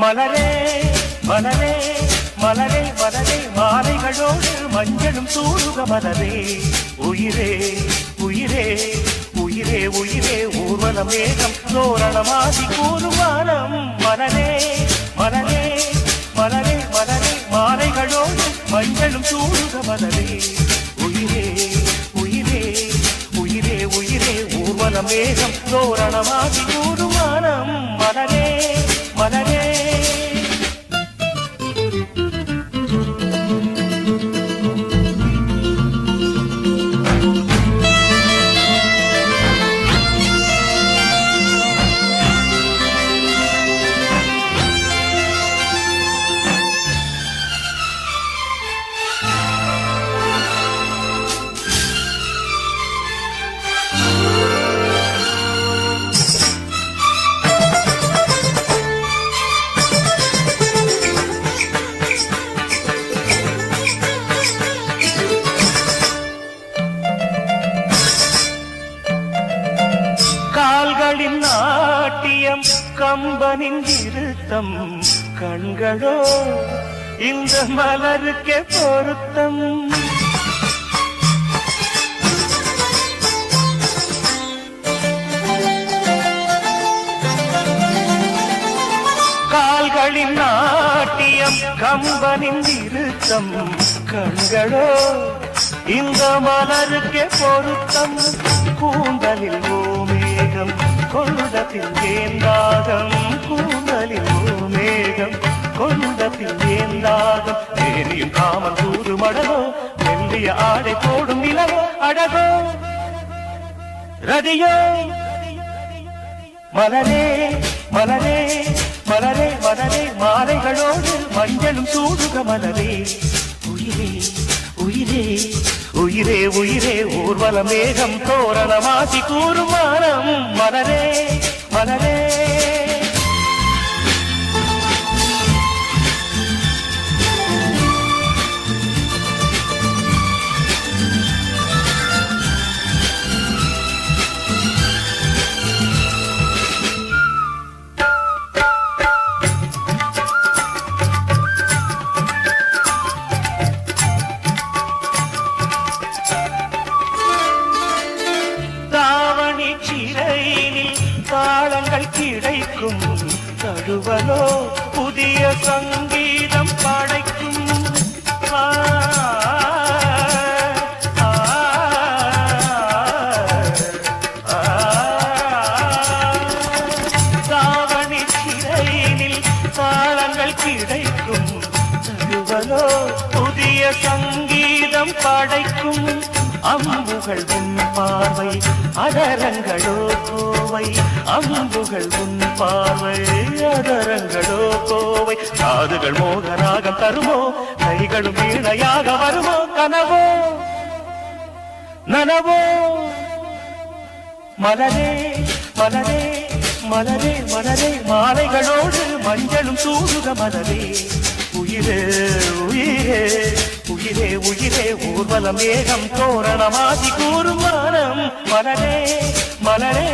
மலரே மலரே மலரே மலரே மாலைகளோடு மஞ்சளும் சூடுக மலரே உயிரே உயிரே உயிரே உயிரே ஊர்வல மேகம் தோரணமாதி கூறுவானம் மலரே மலரே மலரே மலரே மாலைகளோடு மஞ்சளும் சூடுக மலரே உயிரே உயிரே உயிரே உயிரே ஊர்வல மேகம் தோரணமாதி கூறுவானம் மலரே மலரே நாட்டியம் கம்பனின் இருத்தம் கண்களோ இந்த மலருக்கே பொருத்தம் கால்களின் நாட்டியம் கம்பனின் இருத்தம் கண்களோ இந்த மலருக்கே பொருத்தம் கூந்தலில் ஓமேகம் கொண்டபின் ஏந்தாகம் கூந்தலில் ஓமேகம் கொண்டபின் ஏந்தாகம் தேனியும் காமன் கூறு மடலோ மெல்லிய ஆடை போடும் நிலவோ அழகோ ரதியோ மலரே மலரே மலரே மலரே மாலைகளோடு மஞ்சளும் சூடுக மலரே உயிரே உயிரே உயிரே உயிரே ஊர்வல மேகம் தோரணமாசி கூறுமானம் மலரே மலரே தாளங்கள் கிடைக்கும் தழுவலோ புதிய சங்கீதம் படைக்கும் தாவணி சிறையினில் தாளங்கள் கிடைக்கும் தழுவலோ புதிய சங்கீதம் படைக்கும் அம்புகள் உன் பார்வை அதரங்களோ கோவை அம்புகள் உன் பார்வை அதரங்களோ கோவை காதுகள் மோகராகம் தருமோ கைகளும் வீணையாக வருமோ கனவோ நனவோ மலரே மலரே மலரே மலரே மாலைகளோடு மஞ்சளும் சூடுக மலரே உயிரே உயிரே உயிரே உயிரே ஊர்வல மேகம் தோரணமாதி கூறுமானம் மலரே மலரே